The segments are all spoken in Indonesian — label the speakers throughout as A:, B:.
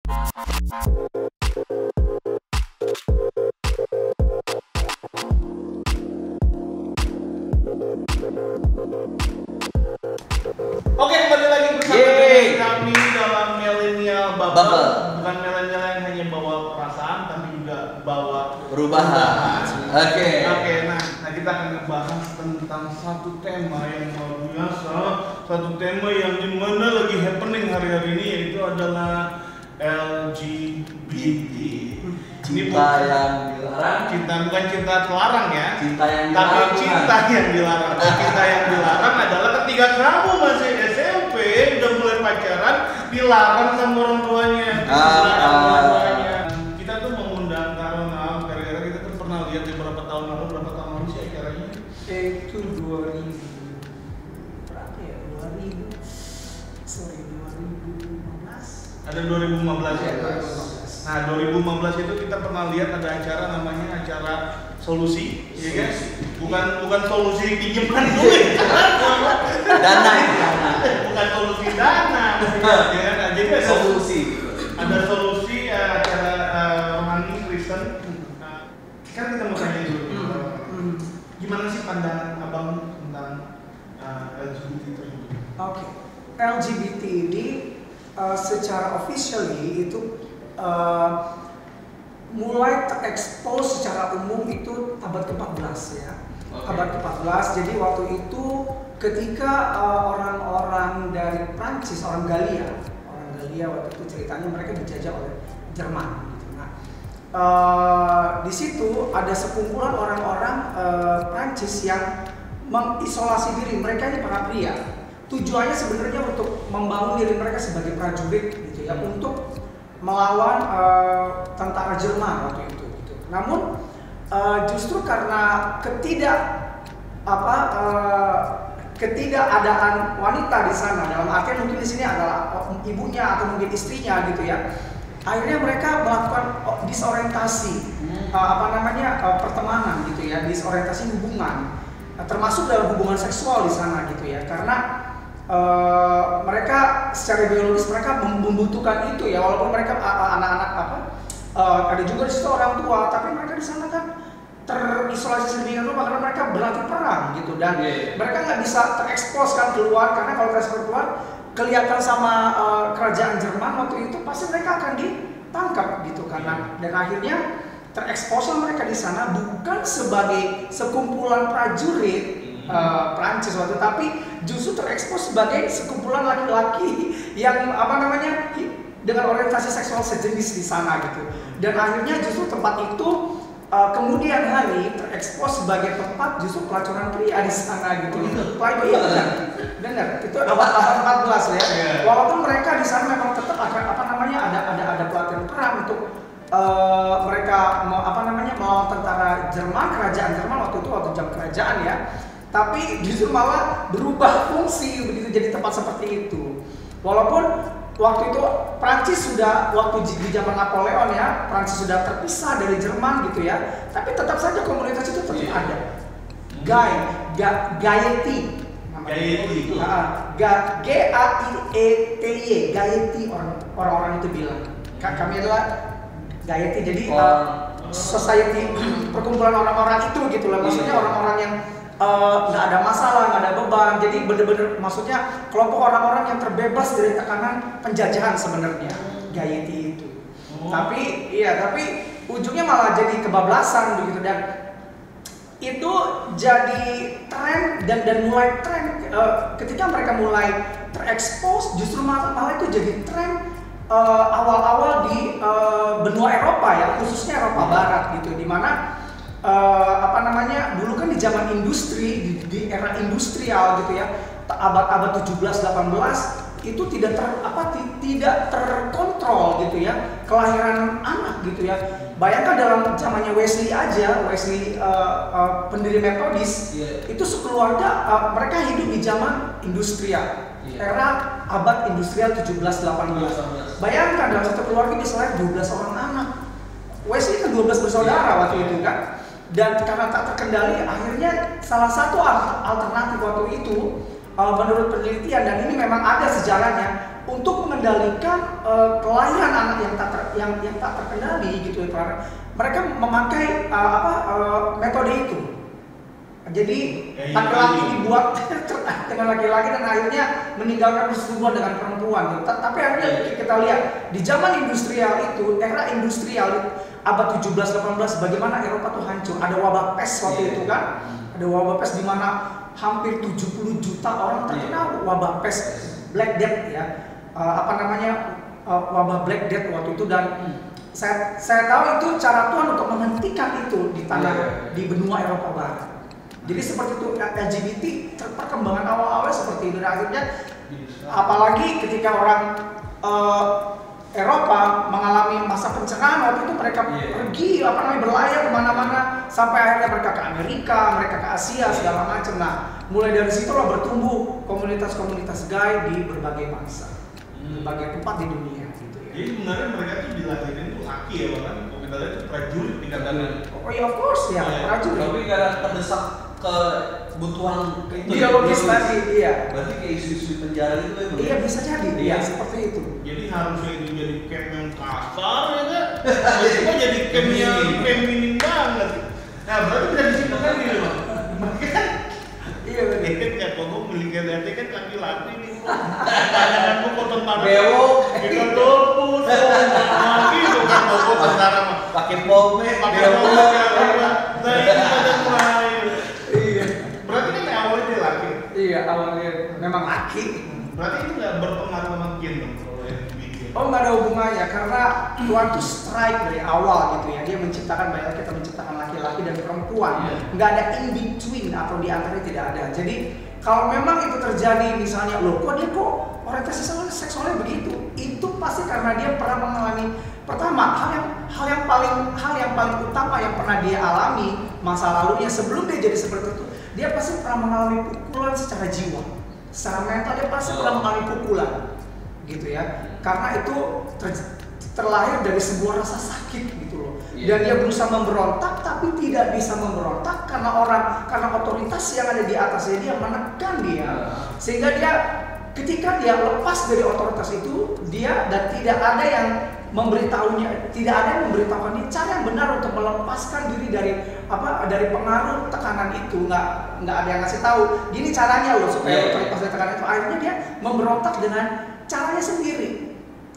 A: Oke, kembali lagi bersama dengan kami dalam Millennial Bubble. Bukan milenial yang hanya bawa perasaan, tapi juga bawa
B: perubahan. Oke,
A: nah kita akan ngebahas tentang satu tema yang luar biasa, satu tema yang dimana lagi happening hari-hari ini, yaitu adalah LGBT.
B: Cinta yang dilarang.
A: Bukan cinta terlarang ya.
B: Cinta yang
A: tapi
B: dilarang.
A: cinta yang dilarang. Cinta yang dilarang adalah ketika kamu masih SMP udah mulai pacaran, dilarang sama orang tuanya. Kita tuh mengundang karena gara-gara kita tuh pernah lihat di berapa tahun lalu sih acaranya?
C: Itu 2000 berapa ya? 2015.
A: Ada 2015 ya.
C: 2015.
A: Nah, 2015 itu kita pernah lihat ada acara namanya acara solusi, ya kan? Bukan solusi pinjaman duit,
B: dana.
A: Bukan solusi dana, ya kan? Nah, jadi ada solusi acara rohani Kristen. Nah, kan kita mau tanya dulu, gimana sih pandangan abang tentang LGBT tersebut?
C: Oke, LGBT ini secara officially itu mulai terekspos secara umum itu abad ke-14 ya. Abad ke-14. Jadi waktu itu ketika orang-orang dari Prancis, orang Galia waktu itu ceritanya mereka dijajah oleh Jerman gitu. Nah, di situ ada sekumpulan orang-orang Prancis yang mengisolasi diri, mereka ini para pria. Tujuannya sebenarnya untuk membangun diri mereka sebagai prajurit gitu ya, untuk melawan tentara Jerman waktu itu gitu. Namun justru karena ketidakadaan wanita di sana, dalam artian mungkin di sini adalah ibunya atau mungkin istrinya gitu ya, akhirnya mereka melakukan disorientasi pertemanan gitu ya, disorientasi hubungan, termasuk dalam hubungan seksual di sana gitu ya, karena mereka secara biologis mereka membutuhkan itu ya, walaupun mereka anak-anak ada juga di situ orang tua, tapi mereka di sana kan terisolasi sedemikian rupa karena mereka berlatih perang gitu, dan mereka nggak bisa terekspos kan keluar, karena kalau terekspos keluar kelihatan sama kerajaan Jerman waktu itu pasti mereka akan ditangkap gitu karena, dan akhirnya tereksposlah mereka di sana bukan sebagai sekumpulan prajurit Prancis waktu, tapi justru terekspos sebagai sekumpulan laki-laki yang dengan orientasi seksual sejenis di sana gitu. Dan akhirnya justru tempat itu kemudian hari terekspos sebagai tempat justru pelacuran pria di sana gitu. Dengar, itu abad 14 ya. Walaupun mereka di sana memang tetap ada pelatihan perang untuk mereka melawan tentara Jerman, kerajaan Jerman waktu itu, waktu jam kerajaan ya. Tapi justru malah berubah fungsi begitu jadi tempat seperti itu. Walaupun waktu itu Prancis sudah, waktu di zaman Napoleon ya, Prancis sudah terpisah dari Jerman gitu ya, tapi tetap saja komunitas itu tetap ada. Gaiety
A: itu.
C: G-A-I-E-T-Y, Gaiety orang-orang itu bilang. Kami adalah Gaiety, jadi society perkumpulan orang-orang itu gitu lah, maksudnya orang-orang yang nggak ada masalah, nggak ada beban, jadi bener-bener maksudnya kelompok orang-orang yang terbebas dari tekanan penjajahan sebenarnya, Gaiety itu. Tapi ujungnya malah jadi kebablasan begitu, dan itu jadi tren dan mulai tren ketika mereka mulai terekspos, justru malah itu jadi tren awal-awal di benua Eropa ya, khususnya Eropa Barat gitu, dimana dulu kan di zaman industri, di era industrial gitu ya, abad 17-18 itu tidak terkontrol gitu ya, kelahiran anak gitu ya. Bayangkan dalam zamannya Wesley aja, pendiri Metodis, itu sekeluarga mereka hidup di zaman industrial, era abad industrial 17-18. Bayangkan dalam satu keluarga bisa lahir 12 orang anak. Wesley kan 12 bersaudara waktu itu kan. Dan karena tak terkendali, akhirnya salah satu alternatif waktu itu menurut penelitian, dan ini memang ada sejarahnya, untuk mengendalikan kelainan anak yang tak terkendali gitu ya, mereka memakai metode itu. Jadi laki-laki dibuat dengan laki-laki dan akhirnya meninggalkan persetubuhan dengan perempuan. Tapi akhirnya kita lihat di zaman industrial itu, era industrial abad 17-18, bagaimana Eropa tuh hancur. Ada wabah pes waktu itu kan, ada wabah pes di mana hampir 70 juta orang terkena wabah pes, Black Death ya, wabah Black Death waktu itu. Dan saya tahu itu cara Tuhan untuk menghentikan itu di di benua Eropa Barat. Jadi seperti itu LGBT perkembangan awal-awalnya seperti itu. Dan akhirnya apalagi ketika orang Eropa mengalami masa pencerahan, waktu itu mereka pergi berlayar kemana-mana sampai akhirnya mereka ke Amerika, mereka ke Asia segala macam. Nah, mulai dari situlah bertumbuh komunitas-komunitas gay di berbagai bangsa, berbagai tempat di dunia gitu ya.
A: Jadi sebenarnya mereka tuh dilahirin tuh laki ya, bahkan komentarnya itu prajurit tingkatannya.
C: Oh iya, of course ya, prajurit.
B: Tapi karena terdesak kebutuhan itu
C: biologis tadi, iya.
B: Berarti kayak isu-isu penjara itu ya?
C: Iya, bisa jadi, iya seperti itu.
A: Jadi harusnya itu jadi camp yang kasar ya kan? Tiba-tiba jadi camp yang feminin banget. Nah, berarti bisa disimpulkan gini loh. Mereka kan iya bener ya, kok gue beli KDRT kan laki-laki nih. Tanyakanmu kok tentara
B: bewok,
A: kita dopus, gitu kan kok tentara mah
B: pakai pomade,
A: pakai pomade. Nah ini pada mulai. Iya. Berarti kan awalnya dia laki.
C: Iya, awalnya memang laki.
A: Berarti itu nggak berpengaruh sama gen dong kalau yang bikin.
C: Oh, nggak ada hubungannya karena Tuhan tuh strike dari awal gitu ya. Dia menciptakan kita menciptakan laki-laki dan perempuan. Nggak ada in between atau di antaranya tidak ada. Jadi kalau memang itu terjadi misalnya, loh kok dia orientasi seksualnya begitu, itu pasti karena dia pernah mengalami pertama hal yang paling utama yang pernah dia alami masa lalunya sebelum dia jadi seperti itu, dia pasti pernah mengalami pukulan secara jiwa, secara mental dia pasti pernah mengalami pukulan gitu ya, karena itu terlahir dari sebuah rasa sakit gitu loh. Dan dia berusaha memberontak tapi tidak bisa memberontak karena otoritas yang ada di atasnya dia menekan dia, sehingga dia ketika dia lepas dari otoritas itu dia dan tidak ada yang memberitahunya, tidak ada yang memberitahukan dia cara yang benar untuk melepaskan diri dari pengaruh tekanan itu. Nggak ada yang ngasih tahu gini caranya loh supaya terlepas dari tekanan itu. Akhirnya dia memberontak dengan caranya sendiri.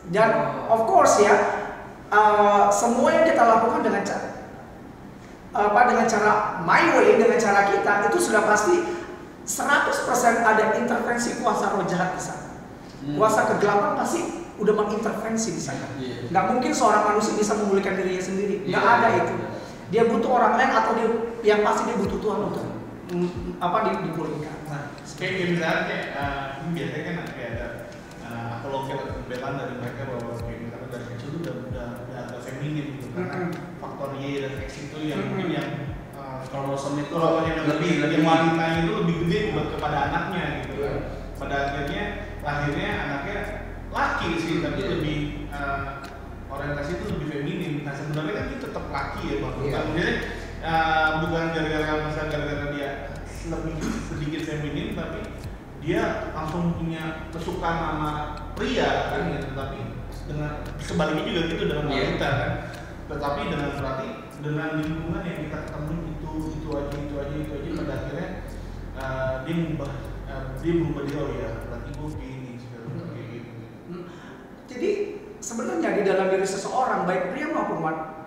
C: Dan of course ya, semua yang kita lakukan dengan cara my way, dengan cara kita itu sudah pasti 100% ada intervensi kuasa roh jahat di sana. Kuasa kegelapan pasti udah mengintervensi di sana. Nggak mungkin seorang manusia bisa memulihkan dirinya sendiri. Nggak ada itu. Dia butuh orang lain atau yang pasti dia butuh Tuhan untuk dipulihkan.
A: Nah, kayak misalnya biasanya kan kayak ada apologi atau pembelaan dari mereka bahwa kayak misalnya dari kecil itu udah agak feminin gitu karena faktor Y dan X itu yang mungkin yang
B: kromosom itu
A: lebih wanita itu lebih gede kepada anaknya gitu kan. Pada akhirnya lahirnya anaknya laki sih, tapi lebih orientasi itu lebih feminin. Nah sebenarnya kan dia tetap laki ya bang. Kemudian bukan gara-gara dia lebih sedikit feminin, tapi dia langsung punya kesukaan sama pria kan gitu. Tapi dengan sebaliknya juga gitu dengan wanita kan. Tetapi dengan lingkungan yang kita ketemu itu aja pada akhirnya dia berubah dia, oh ya berarti gue gini segala kayak gitu.
C: Jadi sebenarnya di dalam diri seseorang baik pria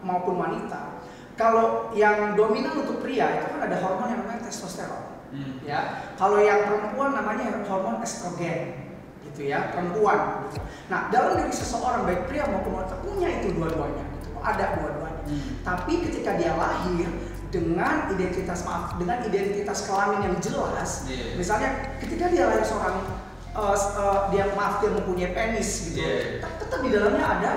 C: maupun wanita, kalau yang dominan untuk pria itu kan ada hormon yang namanya testosteron. Ya, kalau yang perempuan namanya hormon estrogen, gitu ya, perempuan. Gitu. Nah, dalam diri seseorang baik pria maupun wanita punya itu dua-duanya, gitu. Ada dua-duanya. Tapi ketika dia lahir dengan identitas kelamin yang jelas, misalnya ketika dia lahir seorang dia mempunyai penis, gitu, tetap di dalamnya ada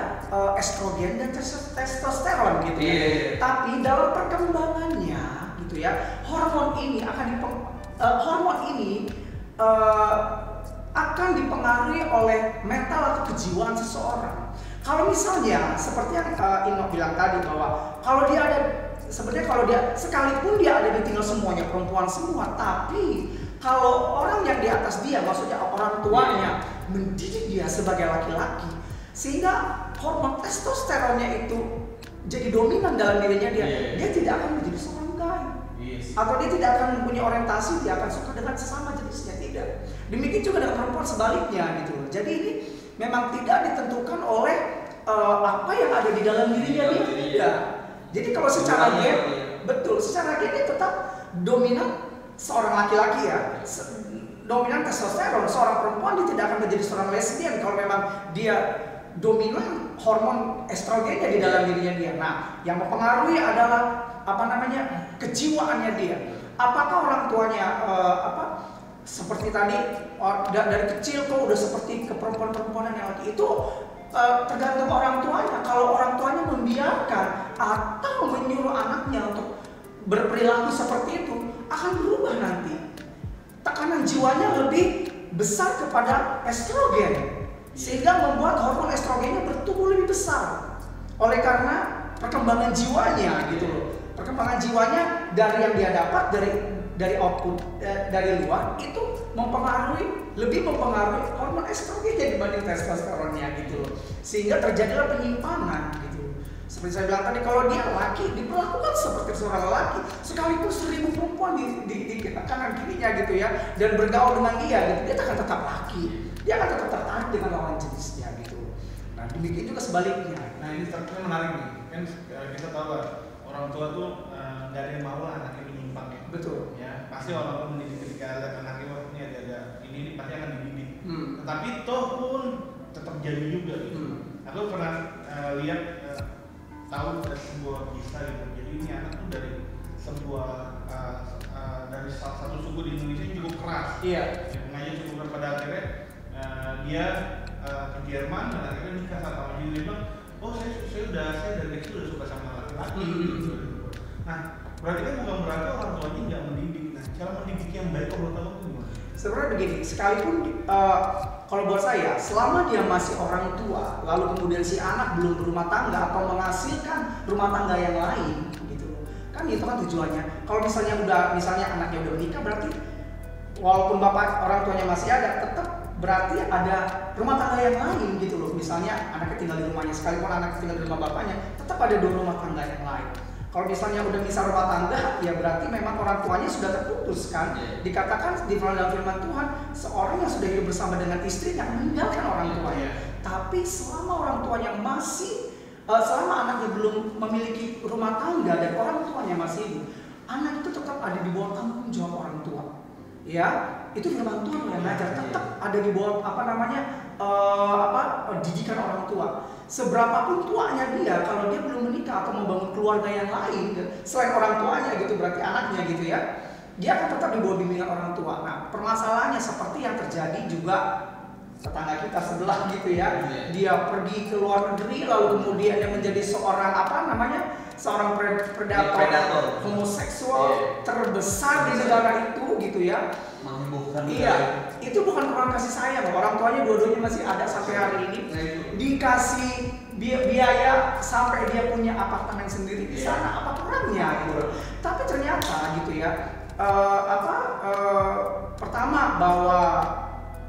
C: estrogen dan testosteron, gitu ya. Tapi dalam perkembangannya, gitu ya, hormon ini akan dipengaruhi oleh mental atau kejiwaan seseorang. Kalau misalnya seperti yang Ino bilang tadi bahwa kalau dia sekalipun dia ada ditinggal semuanya perempuan semua, tapi kalau orang yang di atas dia, maksudnya orang tuanya mendidik dia sebagai laki-laki, sehingga hormon testosteronnya itu jadi dominan dalam dirinya dia tidak akan menjadi seorang gay. Atau dia tidak akan mempunyai orientasi, dia akan suka dengan sesama jenisnya, tidak. Demikian juga dengan perempuan sebaliknya gitu loh. Jadi ini memang tidak ditentukan oleh apa yang ada di dalam dirinya dia tidak. Jadi kalau secara gen, betul, secara gen dia tetap dominan seorang laki-laki ya, dominan testosteron. Seorang perempuan dia tidak akan menjadi seorang lesbian kalau memang dia dominan hormon estrogennya di dalam dirinya dia. Nah, yang mempengaruhi adalah kejiwaannya dia. Apakah orang tuanya seperti tadi dari kecil kok udah seperti keperempuan-perempuanan yang lagi itu tergantung orang tuanya. Kalau orang tuanya membiarkan atau menyuruh anaknya untuk berperilaku seperti itu, akan berubah nanti. Tekanan jiwanya lebih besar kepada estrogen, sehingga membuat hormon estrogennya bertumbuh lebih besar. Oleh karena perkembangan jiwanya gitu loh. Perkembangan jiwanya dari yang dia dapat dari output dari luar itu lebih mempengaruhi hormon estrogennya dibanding testosteronnya gitu loh. Sehingga terjadilah penyimpangan gitu. Seperti saya bilang tadi, kalau dia laki diperlakukan seperti seorang laki, sekalipun 1000 perempuan di kanan kirinya gitu ya, dan bergaul dengan dia gitu, dia akan tetap laki. Dia akan tetap tertarik dengan lawan jenisnya gitu. Nah, demikian juga sebaliknya.
A: Nah, ini terkait menarik nih. Kan kita tahu lah orang tua tuh nggak ada yang mau lah anaknya menyimpang ya.
C: Betul.
A: Ya, pasti orang tua mendidik ketika ada anaknya ini ada ini pasti akan dididik. Tetapi toh pun tetap jadi juga gitu. Aku pernah lihat tahu dari sebuah kisah gitu. Jadi ini anak tuh dari sebuah dari salah satu suku di Indonesia yang cukup keras.
C: Iya.
A: Mengajar cukup keras, pada akhirnya dia ke Jerman dan akhirnya nikah sama dia bilang, oh saya dari kecil udah suka sama laki-laki gitu. Nah, berarti kan bukan berarti orang tuanya nggak mendidik. Nah, cara mendidik yang baik kalau tahu gimana?
C: Sebenarnya begini, sekalipun kalau buat saya, selama dia masih orang tua, lalu kemudian si anak belum berumah tangga atau menghasilkan rumah tangga yang lain, gitu loh. Kan itu kan tujuannya. Kalau misalnya anaknya udah menikah, berarti walaupun bapak orang tuanya masih ada, tetap berarti ada rumah tangga yang lain gitu loh. Misalnya anaknya tinggal di rumahnya, sekalipun anaknya tinggal di rumah bapaknya, tetap ada 2 rumah tangga yang lain. Kalau misalnya udah misal rumah tangga, ya berarti memang orang tuanya sudah terputus kan. Dikatakan di dalam firman Tuhan, seorang yang sudah hidup bersama dengan istrinya meninggalkan orang tuanya. Tapi selama orang tuanya selama anaknya belum memiliki rumah tangga dan orang tuanya masih hidup, anak itu tetap ada di bawah tanggung jawab orang tua. Ya, itu firman Tuhan yang ngajar, tetap ada di bawah didikan orang tua. Seberapapun tuanya dia, kalau dia belum menikah atau membangun keluarga yang lain selain orang tuanya gitu, berarti anaknya gitu ya, dia akan tetap di bawah bimbingan orang tua. Nah, permasalahannya seperti yang terjadi juga tetangga kita sebelah gitu ya, dia pergi ke luar negeri lalu kemudian dia menjadi seorang seorang predator homoseksual terbesar di negara itu gitu ya. Iya, itu bukan kurang kasih sayang, orang tuanya dua-duanya masih ada sampai hari ini. Dikasih biaya sampai dia punya apartemen sendiri di sana, apa kurangnya gitu. Tapi ternyata gitu ya, pertama bahwa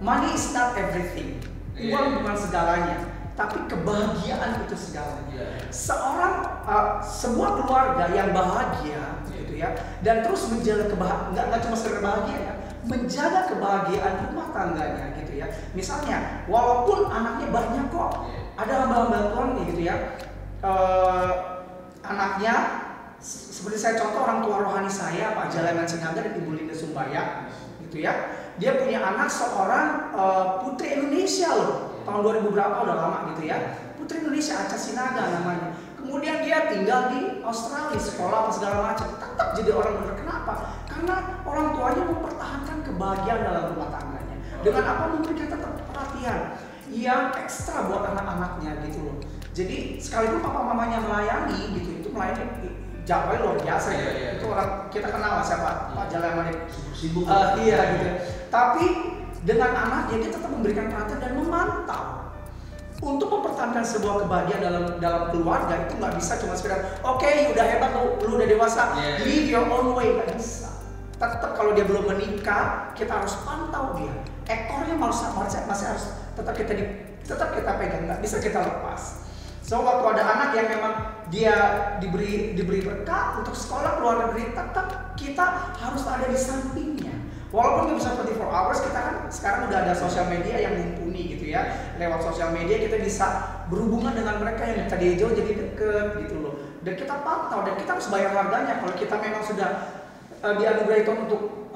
C: money is not everything, uang bukan segalanya, tapi kebahagiaan itu segalanya. Sebuah keluarga yang bahagia gitu ya, dan terus menjaga kebahagiaan, nggak cuma sekedar bahagia ya, menjaga kebahagiaan rumah tangganya gitu ya. Misalnya, walaupun anaknya banyak kok, ada hamba-hamba Tuhan nih gitu ya, anaknya seperti saya contoh orang tua rohani saya, Pak Jalanan Sinaga dan Ibu Linda Sumbaya gitu ya. Dia punya anak seorang putri Indonesia loh, tahun 2000 berapa, udah lama gitu ya. Putri Indonesia, Aca Sinaga namanya. Kemudian dia tinggal di Australia, sekolah apa segala macam, tetap jadi orang benar. Kenapa? Karena orang tuanya mempertahankan kebahagiaan dalam rumah tangganya. Dengan apa? Memberikan tetap perhatian yang ekstra buat anak-anaknya gitu loh. Jadi sekalipun papa mamanya melayani gitu, itu melayani jawabnya luar biasa ya. Itu orang kita kenal lah siapa, Pak Jalanan sibuk. Iya gitu. Tapi dengan anaknya dia tetap memberikan perhatian dan memantau. Untuk mempertahankan sebuah kebahagiaan dalam keluarga itu nggak bisa cuma sekedar oke, udah hebat lu udah dewasa, live your own way, nggak bisa. Tetap kalau dia belum menikah, kita harus pantau dia. Ekornya masih harus tetap kita pegang, nggak bisa kita lepas. So waktu ada anak yang memang dia diberi berkat untuk sekolah ke luar negeri, tetap kita harus ada di sampingnya. Walaupun nggak bisa 24 hours, kita kan sekarang udah ada sosial media yang mumpuni gitu ya. Lewat sosial media kita bisa berhubungan dengan mereka yang tadi jauh jadi deket gitu loh. Dan kita pantau dan kita harus bayar harganya kalau kita memang sudah dianugerahi Tuhan untuk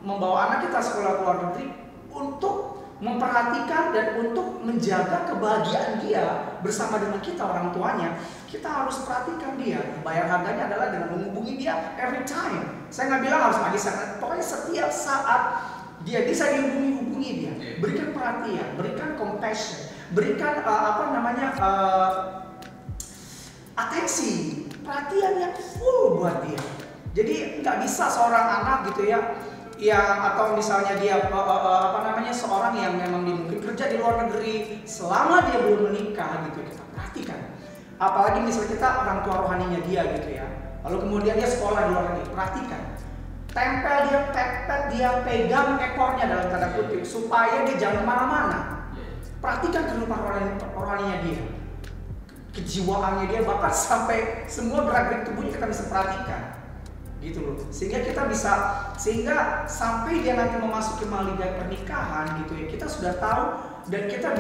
C: membawa anak kita sekolah ke luar negeri, untuk memperhatikan dan untuk menjaga kebahagiaan dia bersama dengan kita orang tuanya. Kita harus perhatikan dia. Bayar harganya adalah dengan menghubungi dia every time. Saya nggak bilang harus pagi saat, pokoknya setiap saat dia bisa dihubungi dia. Berikan perhatian, berikan compassion, berikan atensi, perhatian yang full buat dia. Jadi nggak bisa seorang anak gitu ya, yang atau misalnya dia seorang yang memang mungkin kerja di luar negeri selama dia belum menikah gitu, kita perhatikan. Apalagi misalnya kita orang tua rohaninya dia gitu ya, lalu kemudian dia sekolah di luar negeri, perhatikan. Tempel dia, pepet dia, pegang ekornya dalam tanda kutip supaya dia jangan kemana-mana. Perhatikan kehidupan rohaninya dia, kejiwaannya dia, bahkan sampai semua gerak-gerik tubuhnya kita bisa perhatikan. Gitu loh, sehingga sampai dia nanti memasuki liga pernikahan gitu ya, kita sudah tahu dan kita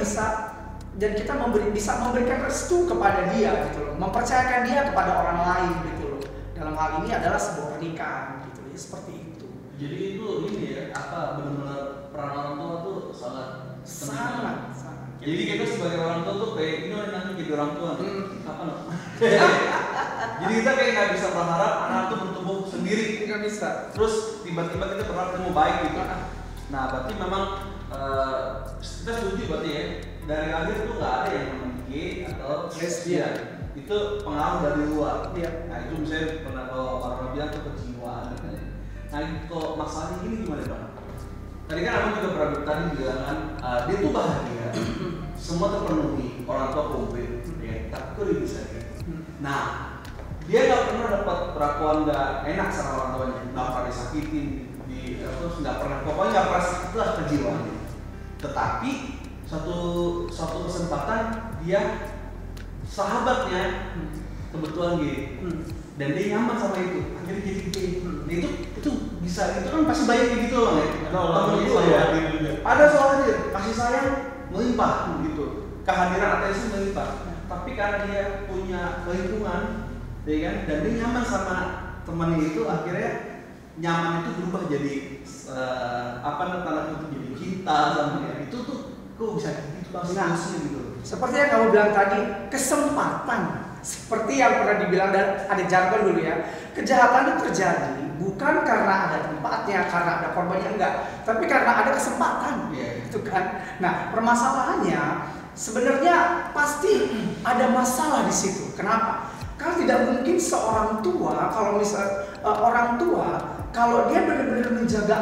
C: bisa memberikan restu kepada dia gitu loh, mempercayakan dia kepada orang lain gitu loh. Dalam hal ini adalah sebuah pernikahan gitu ya, seperti itu.
B: Jadi itu ini ya, benar-benar peran orang tua tuh sangat. Jadi kita sebagai orang tua tuh kayak ini nanti jadi orang tua apa no? Jadi kita kayak nggak bisa berharap anak tuh bertumbuh sendiri,
C: nggak bisa.
B: Terus tiba-tiba kita berharap mau baik gitu. Nah berarti memang kita setuju berarti ya, dari lahir tuh nggak ada yang namanya gay atau lesbian. Itu pengaruh dari luar. Nah itu misalnya pernah kalau orang bilang tuh kejiwaan. Nah kalau masalahnya ini gimana bang? Tadi kan abang juga pernah tadi bilang kan dia tuh bahagia, semua terpenuhi, orang tua komplit, ya. Tapi kok dia bisa gitu? Nah, dia nggak pernah dapat perlakuan nggak enak sama orang tuanya, nggak pernah disakitin, terus nggak pernah, pokoknya nggak pernah sakit lah kejiwaan. Tetapi satu kesempatan dia sahabatnya kebetulan gay, dan dia nyaman sama itu, akhirnya jadi gay. Nah, itu bisa, itu kan pasti banyak kayak gitu loh ya. Ada soalnya kasih sayang melimpah gitu, kehadiran atensi melimpah. Tapi karena dia punya lingkungan, ya kan, dan dia nyaman sama temannya itu, akhirnya nyaman itu berubah jadi tanda kutip jadi cinta sama dia. Itu tuh kok bisa gitu bang, gitu.
C: Seperti yang kamu bilang tadi, kesempatan. Seperti yang pernah dibilang, dan ada jargon dulu ya, kejahatan itu terjadi bukan karena ada tempatnya, karena ada korbannya, enggak, tapi karena ada kesempatan, gitu kan. Nah permasalahannya sebenarnya pasti ada masalah di situ. Kenapa? Karena tidak mungkin seorang tua, orang tua kalau dia benar-benar menjaga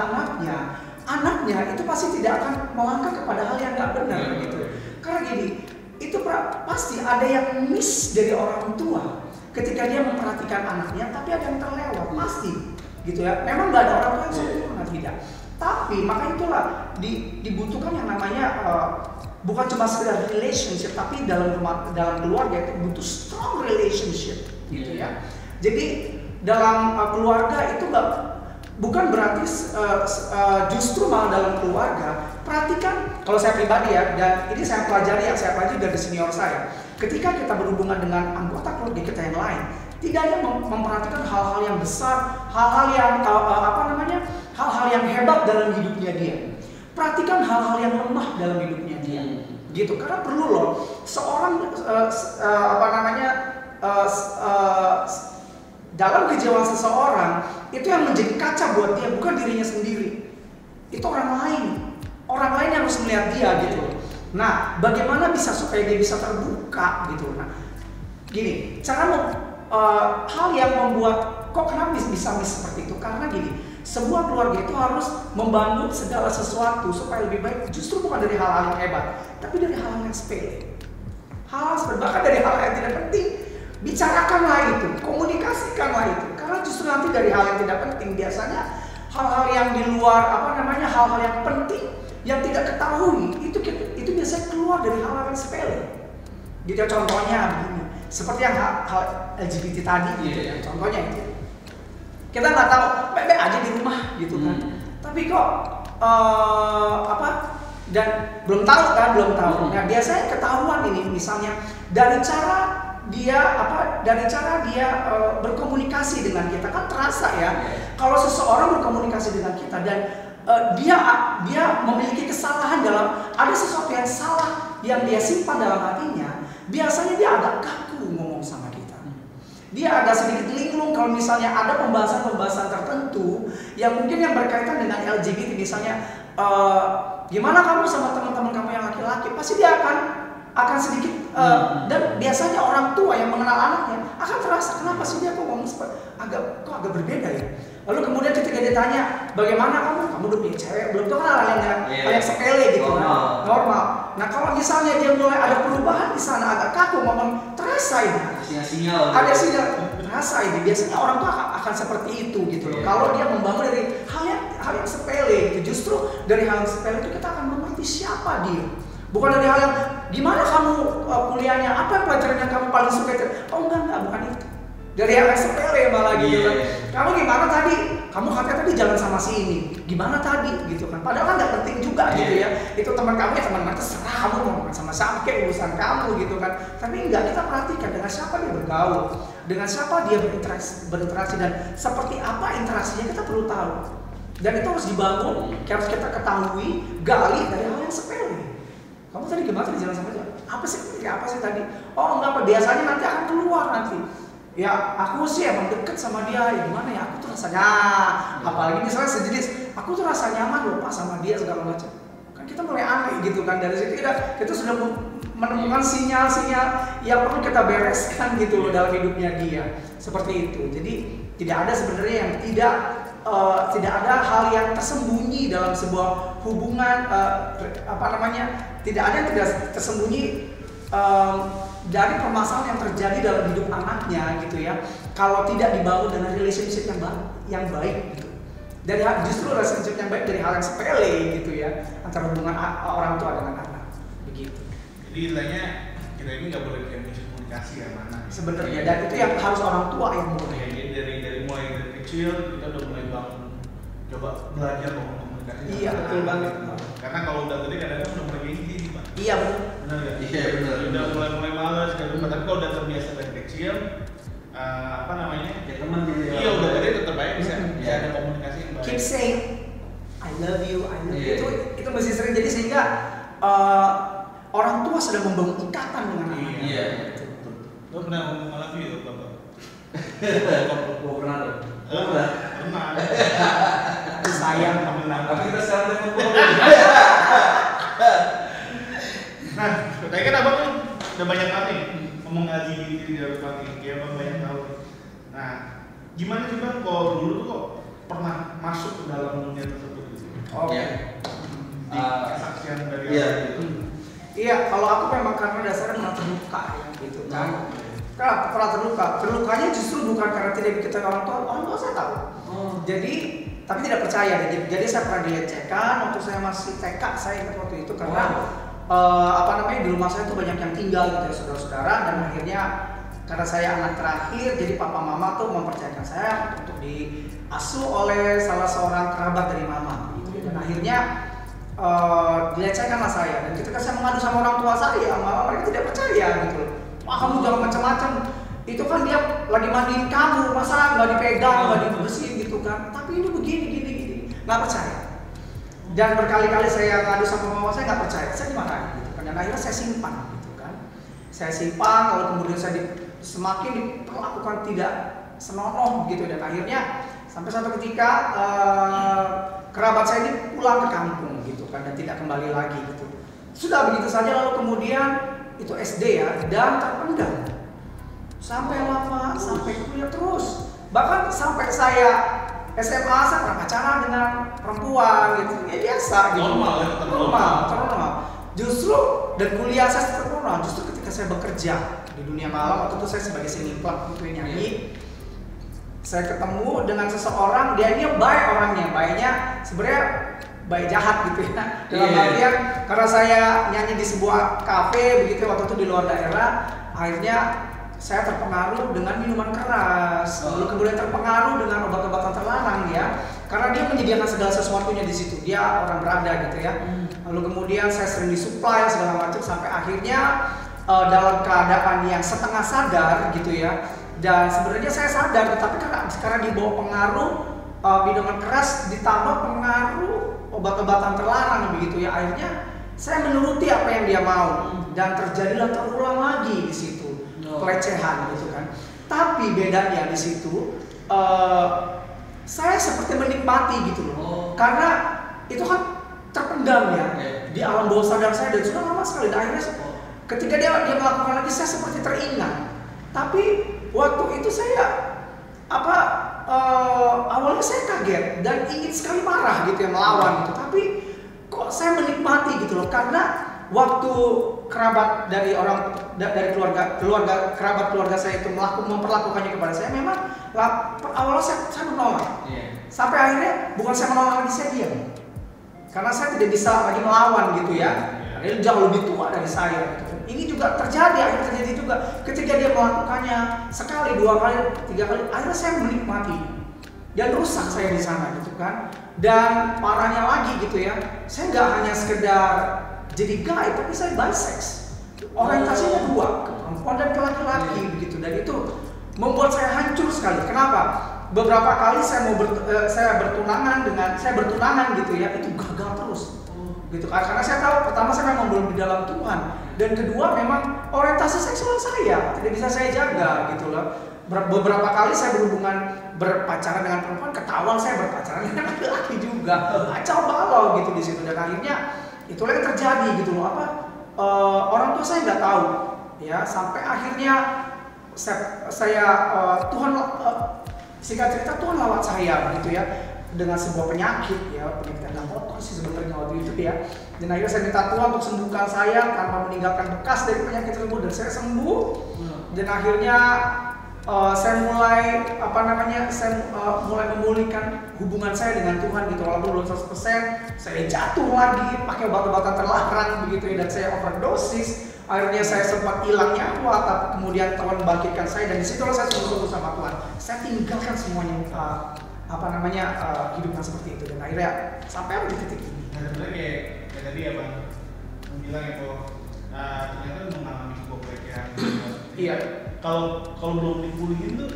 C: anaknya itu pasti tidak akan melangkah kepada hal yang nggak benar gitu. Karena gini, itu pasti ada yang miss dari orang tua ketika dia memperhatikan anaknya, tapi ada yang terlewat pasti gitu ya. Memang nggak ada orang tua yang sempurna, tidak. Tapi maka itulah dibutuhkan yang namanya bukan cuma sekedar relationship, tapi dalam keluarga itu butuh strong relationship gitu ya. Jadi dalam keluarga itu bukan berarti justru malah dalam keluarga. Perhatikan, kalau saya pribadi ya, dan ini saya pelajari dari senior saya. Ketika kita berhubungan dengan anggota keluarga kita yang lain, tidak hanya memperhatikan hal-hal yang besar, hal-hal yang hal-hal yang hebat dalam hidupnya dia. Perhatikan hal-hal yang lemah dalam hidupnya dia. Gitu, karena perlu loh seorang dalam kejiwaan seseorang itu yang menjadi kaca buat dia, bukan dirinya sendiri. Itu orang lain yang harus melihat dia gitu. Nah, bagaimana bisa supaya dia bisa terbuka gitu. Nah, gini, hal yang membuat kok kenapa bisa seperti itu? Karena gini, sebuah keluarga itu harus membangun segala sesuatu supaya lebih baik, justru bukan dari hal-hal yang hebat, tapi dari hal-hal yang sepele. Hal-hal sepele, bahkan dari hal yang tidak penting, bicarakanlah itu, komunikasikanlah itu. Karena justru nanti dari hal yang tidak penting, biasanya hal-hal yang di luar hal-hal yang penting yang tidak ketahui keluar dari hal-hal yang sepele. Gitu contohnya begini, seperti yang hal LGBT tadi gitu ya. Contohnya itu. Kita nggak tahu, baik-baik aja di rumah gitu kan. Tapi kok dan belum tahu. Nah, biasanya ketahuan ini misalnya dari cara dia berkomunikasi dengan kita kan terasa ya. Kalau seseorang berkomunikasi dengan kita dan dia memiliki kesalahan dalam ada sesuatu yang salah yang dia simpan dalam hatinya, biasanya dia agak kaku ngomong sama kita. Dia agak sedikit linglung kalau misalnya ada pembahasan tertentu yang mungkin yang berkaitan dengan LGBT misalnya, gimana kamu sama teman-teman kamu yang laki-laki, pasti dia akan sedikit dan biasanya orang tua yang mengenal anaknya akan terasa kenapa sih dia kok ngomong agak berbeda ya. Lalu kemudian ketika ditanya bagaimana kamu udah punya cewek belum, tuh kan hal yang sepele gitu kan, normal. Nah kalau misalnya dia mulai ada perubahan di sana agak kaku ngomong, terasa ini ada sinyal terasa ini. Biasanya orang tua akan seperti itu gitu loh. Kalau dia membangun dari hal yang sepele gitu, justru dari hal yang sepele itu kita akan mengerti siapa dia. Bukan dari hal yang gimana kamu kuliahnya, apa pelajaran yang kamu paling suka itu. Oh enggak, bukan itu. Dari hal yang sepele malah gitu kan. Kamu gimana tadi? Kamu katanya tadi jalan sama si ini. Gimana tadi gitu kan. Padahal kan nggak penting juga gitu ya. Itu teman kamu ya teman terserah kamu mau sama siapa kayak urusan kamu gitu kan. Tapi enggak, kita perhatikan dengan siapa dia bergaul, dengan siapa dia berinteraksi dan seperti apa interaksinya kita perlu tahu. Dan itu harus dibangun, harus kita ketahui, gali dari hal yang sepele. Kamu tadi gimana tadi jalan sama dia? Apa sih tadi? Oh enggak, biasanya nanti akan keluar nanti. Ya aku sih emang deket sama dia, ya gimana ya, aku tuh rasanya, apalagi misalnya sejenis, aku tuh rasa nyaman loh pas sama dia segala macam. Kan kita mulai aneh gitu kan, dari situ kita sudah menemukan sinyal-sinyal yang perlu kita bereskan gitu loh dalam hidupnya dia. Seperti itu. Jadi tidak ada sebenarnya yang tidak ada hal yang tersembunyi dalam sebuah hubungan, tidak ada yang tidak tersembunyi dari permasalahan yang terjadi dalam hidup anaknya gitu ya. Kalau tidak dibangun dengan relationship yang baik gitu. Dari justru relationship yang baik dari hal yang sepele gitu ya, antara hubungan orang tua dengan anak begitu.
A: Jadi istilahnya kita ini nggak boleh komunikasi ya mana
C: sebenarnya, dan itu yang harus orang tua yang mulai.
A: Jadi dari mulai dari kecil kita udah mulai bangun, coba belajar komunikasi.
C: Iya betul banget.
A: Karena kalau udah gede kadang-kadang udah mulai gengsi nih Pak.
C: Iya
A: benar nggak?
B: Iya benar.
A: Udah mulai malas kan. Tapi kalau udah terbiasa dari kecil,
B: kayak teman gitu ya.
A: Iya udah gede tetap aja bisa ada komunikasi yang baik.
C: Keep saying I love you. Itu masih sering jadi sehingga orang tua sudah membangun ikatan dengan anak.
B: Iya.
A: Lo pernah ngomong I love you Bapak?
B: Pernah dong.
A: Pernah.
C: Sayang
A: kamu bilang.
B: Tapi kita sekarang telepon.
A: Nah, tadi kan abang tuh udah banyak banget nih ngomong LGBT di dalam party, ya abang banyak tahu. Nah, gimana sih bang kalau dulu tuh kok pernah masuk ke dalam dunia tersebut?
C: Oke.
A: Di kesaksian dari
C: Iya, kalau aku memang karena dasarnya pernah terluka ya gitu kan. Karena pernah terluka. Terlukanya justru bukan karena tidak diketahui orang tua saya tahu. Jadi tapi tidak percaya. Jadi saya pernah dilecehkan waktu saya masih TK, saya ingat waktu itu karena di rumah saya itu banyak yang tinggal gitu ya, saudara-saudara, dan akhirnya karena saya anak terakhir, jadi papa mama tuh mempercayakan saya untuk diasuh oleh salah seorang kerabat dari mama gitu. Dan akhirnya dilecehkanlah saya, dan ketika saya mengadu sama orang tua saya, malah mereka tidak percaya gitu. Wah kamu jangan macam-macam, itu kan dia lagi mandiin kamu, masa nggak dipegang, nggak dibersihin gitu kan. Tapi ini begini, nggak percaya. Dan berkali-kali saya ngadu sama mama saya nggak percaya, saya dimarahin gitu kan. Dan akhirnya saya simpan gitu kan. Saya simpan, lalu kemudian saya semakin diperlakukan tidak senonoh gitu, dan akhirnya sampai satu ketika kerabat saya ini pulang ke kampung gitu kan, dan tidak kembali lagi gitu. Sudah begitu saja, lalu kemudian itu SD ya, dan terpendam sampai lama, sampai kuliah terus. Bahkan sampai saya SMA saya pernah pacaran dengan perempuan gitu, ya biasa gitu. Normal. Justru dan kuliah saya normal. Justru ketika saya bekerja di dunia malam, waktu itu saya sebagai seni klub gitu nyanyi, saya ketemu dengan seseorang, dia baik orangnya, baiknya sebenarnya baik jahat gitu ya. Dalam artian karena saya nyanyi di sebuah kafe begitu waktu itu di luar daerah, akhirnya saya terpengaruh dengan minuman keras, lalu kemudian terpengaruh dengan obat-obatan terlarang ya, karena dia menyediakan segala sesuatunya di situ, dia orang berada gitu ya. Lalu kemudian saya sering disuplai segala macam sampai akhirnya dalam keadaan yang setengah sadar gitu ya. Dan sebenarnya saya sadar, tapi karena sekarang dibawa pengaruh minuman keras ditambah pengaruh obat-obatan terlarang begitu ya, akhirnya saya menuruti apa yang dia mau dan terjadilah terulang lagi di situ. Pelecehan gitu kan. Tapi bedanya di situ saya seperti menikmati gitu loh. Karena itu kan terpendam ya di alam bawah sadar saya dan sudah lama sekali. Dan akhirnya ketika dia melakukan lagi saya seperti teringat. Tapi waktu itu saya awalnya saya kaget dan ingin sekali marah gitu ya, melawan gitu. Tapi kok saya menikmati gitu loh, karena waktu kerabat dari kerabat keluarga saya itu memperlakukannya kepada saya, memang awalnya saya menolak. Sampai akhirnya bukan saya menolak lagi, saya diam. Karena saya tidak bisa lagi melawan gitu ya. Dia jauh lebih tua dari saya gitu. Ini juga akhirnya terjadi juga ketika dia melakukannya sekali, 2 kali, 3 kali, akhirnya saya menikmati. Dan rusak saya di sana gitu kan. Dan parahnya lagi gitu ya, saya nggak hanya sekedar jadi gay, tapi saya bisex. Orientasinya 2, ke perempuan dan ke laki-laki begitu. Dan itu membuat saya hancur sekali. Kenapa? Beberapa kali saya bertunangan gitu ya, itu gagal terus. Gitu kan. Karena saya tahu pertama saya memang belum di dalam Tuhan, dan kedua memang orientasi seksual saya tidak bisa saya jaga gitu loh. Beberapa kali saya berpacaran dengan perempuan, ketahuan saya berpacaran dengan laki-laki juga. Kacau balau gitu di situ, dan akhirnya itulah yang terjadi gitu loh. Orang tua saya nggak tahu ya, sampai akhirnya Tuhan singkat cerita Tuhan lawat saya gitu ya dengan sebuah penyakit ya, penyakit kotor sih sebenarnya waktu itu ya. Dan akhirnya saya minta Tuhan untuk sembuhkan saya tanpa meninggalkan bekas dari penyakit tersebut, dan saya sembuh. Dan akhirnya saya mulai mulai memulihkan hubungan saya dengan Tuhan gitu, walaupun belum 100%. Saya jatuh lagi pakai obat-obatan terlarang begitu ya, dan saya overdosis. Akhirnya saya sempat hilang nyawa, tapi kemudian Tuhan membangkitkan saya, dan disitulah saya sungguh-sungguh sama Tuhan. Saya tinggalkan semuanya hidup yang seperti itu, dan akhirnya sampai di titik ini.
A: Sebenarnya kayak tadi ya Bang bilang ya bahwa ternyata mengalami sebuah pelecehan.
C: Iya.
A: Kalau belum dipulihin tuh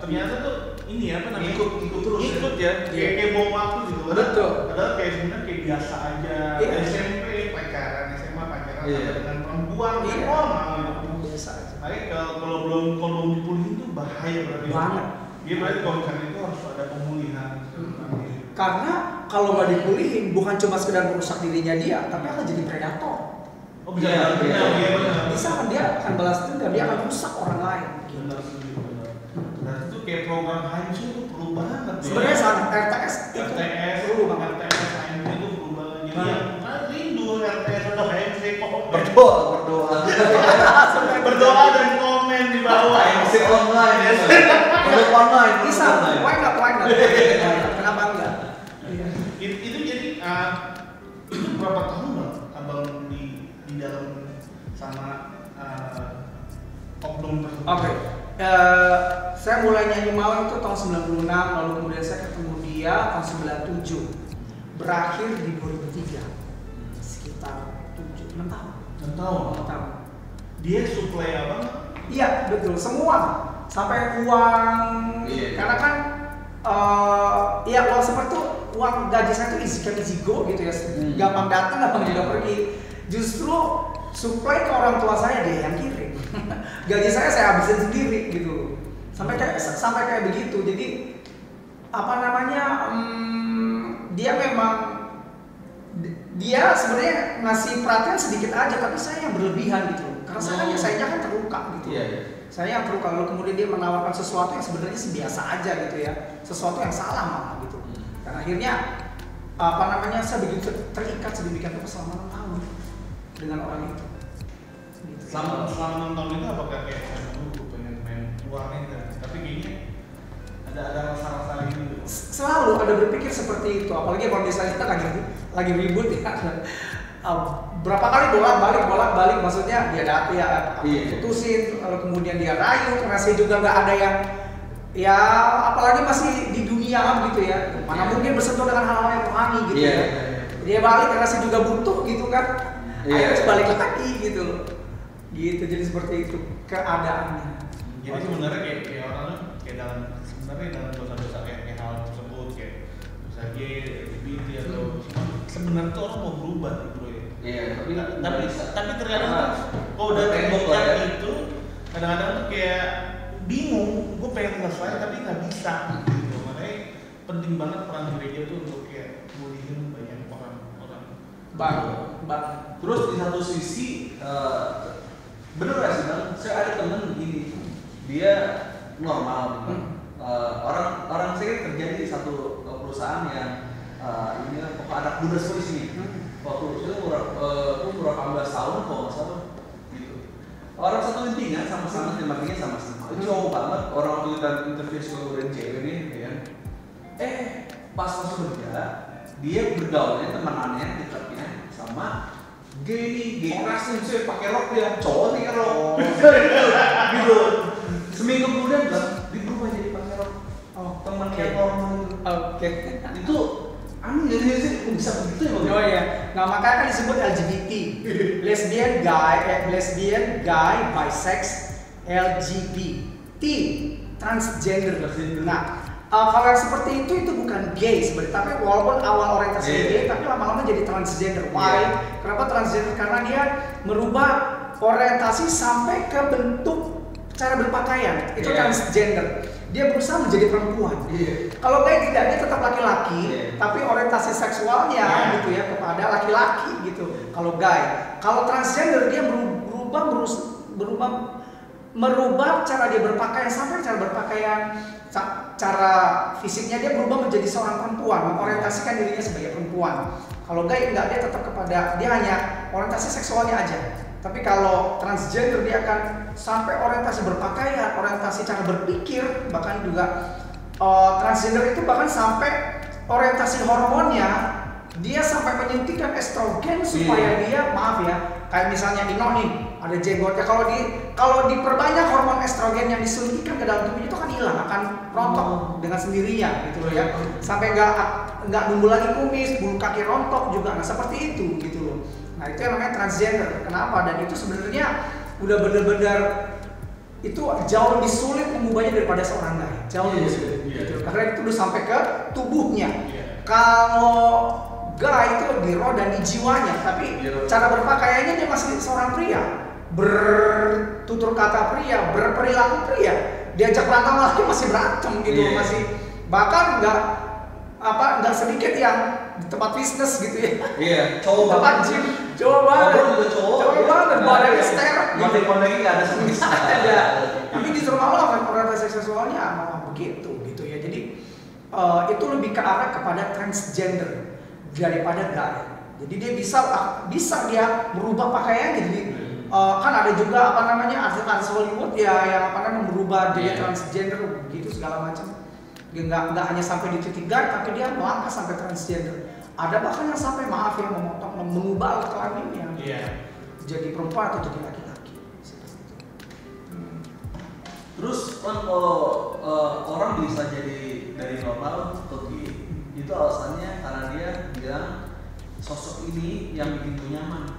A: ternyata tuh ini ikut terus ya. Kayak bom waktu gitu.
C: Betul.
A: Padahal kayak sebenarnya kayak biasa aja. SMP pacaran, SMA pacaran sampai dengan perempuan,
C: biasa aja.
A: Makanya kalau belum dipulihin tuh bahaya berarti.
C: Banget.
A: Dia berarti kalau misalnya itu harus ada pemulihan.
C: Karena kalau nggak dipulihin bukan cuma sekedar merusak dirinya dia, tapi akan jadi predator.
A: Oh bisa benar.
C: Bisa kan, dia akan balas dendam, dia akan rusak orang lain.
A: Benar. Berarti itu kayak program HMC itu perlu banget.
C: Sebenarnya saat RTS
A: perlu banget. RTS HMC itu perlu banget. Jadi yang rindu RTS atau HMC kok. Berdoa dan komen di bawah.
B: HMC online ya. Produk online.
C: Bisa. Why not? Kenapa enggak?
A: Itu jadi itu berapa tahun Bang Abang di dalam sama oknum tersebut?
C: Oke. Saya mulai nyanyi mau itu tahun 96, lalu kemudian saya ketemu dia tahun 97. Berakhir di 2003. Sekitar 6 tahun.
A: 6 tahun. Dia suplai Abang? Iya,
C: betul. Semua. Sampai uang. Karena kan uang seperti itu, uang gaji saya itu easy go gitu ya, gampang datang, gampang juga pergi. Justru supply ke orang tua saya dia yang kirim. Gaji saya habisin sendiri gitu. Sampai kayak begitu. Jadi dia sebenarnya ngasih perhatian sedikit aja, tapi saya yang berlebihan gitu. Karena saya kan terluka gitu. Saya yang terluka, lalu kemudian dia menawarkan sesuatu yang sebenarnya biasa aja gitu ya, sesuatu yang salah malah gitu. Dan akhirnya saya begitu terikat sedemikian rupa selama 6 tahun dengan orang itu. Gitu.
A: Selama 6 tahun itu apakah kayak saya pengen main keluar nih, tapi kayaknya ada rasa-rasa ini.
C: Selalu udah berpikir seperti itu, apalagi kalau misalnya lagi ribut ya. Berapa kali bolak-balik maksudnya dia putusin, lalu kemudian dia rayu karena saya juga nggak ada yang ya apalagi masih di dunia gitu ya, mana mungkin bersentuh dengan hal-hal yang rohani gitu ya. Dia balik karena saya juga butuh gitu kan, akhirnya balik lagi gitu jadi seperti itu keadaannya.
A: Jadi sebenarnya kayak orang kayak dalam dosa-dosa kayak hal tersebut kayak misalnya gay, LGBT atau sebenarnya tuh orang mau berubah gitu ya.
B: Iya,
A: tapi terkadang kalau udah terbongkar itu kadang-kadang tuh kayak bingung, gue pengen selesai tapi nggak bisa gitu. Makanya penting banget peran gereja tuh untuk kayak mulihin banyak orang-orang.
C: Bang.
B: Terus di satu sisi bener gak sih Bang? Saya ada temen gini, dia normal gitu. Orang saya kerja di satu perusahaan yang ini anak muda semua di sini. Waktu itu umur 18 tahun kalau nggak salah gitu. Orang satu intinya sama-sama tematinya sama-sama. Jauh banget orang waktu kita interview seluruh cewek nih, ya. Pas masuk kerja dia bergaulnya temanannya dekatnya sama gay keras nih, saya pakai rok dia cowok nih rok. Gitu. Seminggu kemudian dia berubah jadi pakai rok. Temannya normal.
C: Oke.
B: Itu aneh jadi sih bisa begitu ya Bang?
C: Oh iya. Nah makanya kan disebut LGBT, lesbian guy, bisex, LGBT, transgender. Nah kalau yang seperti itu bukan gay sebenarnya, tapi walaupun awal orientasi gay, tapi lama-lama jadi transgender. Why? Kenapa transgender? Karena dia merubah orientasi sampai ke bentuk cara berpakaian. Itu transgender. Dia berusaha menjadi perempuan. Kalau gay tidak, dia tetap laki-laki, tapi orientasi seksualnya gitu ya kepada laki-laki gitu. Kalau gay, kalau transgender dia merubah cara dia berpakaian sampai cara berpakaian, cara fisiknya dia berubah menjadi seorang perempuan, mengorientasikan dirinya sebagai perempuan. Kalau gay enggak, dia tetap dia hanya orientasi seksualnya aja. Tapi kalau transgender dia akan sampai orientasi berpakaian, orientasi cara berpikir, bahkan juga transgender itu bahkan sampai orientasi hormonnya dia sampai menyuntikkan estrogen supaya dia kayak misalnya Ino nih ada jenggotnya, kalau diperbanyak hormon estrogen yang disuntikan ke dalam tubuhnya itu akan hilang, akan rontok dengan sendirinya gitu loh ya, sampai nggak numbuh lagi kumis, bulu kaki rontok juga, nah seperti itu gitu loh. Nah itu yang namanya transgender. Kenapa? Dan itu sebenarnya udah benar-benar itu jauh lebih sulit mengubahnya daripada seorang gay, jauh lebih sulit gitu. Karena itu udah sampai ke tubuhnya. Kalau gay itu di roh dan di jiwanya, tapi cara berpakaiannya dia masih seorang pria, bertutur kata pria, berperilaku pria, diajak berantem lagi masih berantem gitu, masih bahkan nggak sedikit yang di tempat bisnis gitu ya. Cowok tempat gym, cowok banget, badannya sterek gitu.
B: Kontek-konteknya nggak ada sama
C: ada. Tapi justru malah orientasi seksualnya malah begitu gitu ya. Jadi itu lebih ke arah kepada transgender daripada gay. Jadi dia bisa dia berubah pakaiannya. Jadi kan ada juga artis Hollywood ya yang merubah jadi transgender gitu segala macam. Dia nggak hanya sampai di titik gay, tapi dia melangkah sampai transgender. Ada bahkan yang sampai mengubah kelaminnya jadi perempuan atau jadi laki-laki.
B: Terus kan kalau orang bisa jadi dari normal ke gay, itu alasannya karena dia bilang sosok ini yang bikin gue nyaman,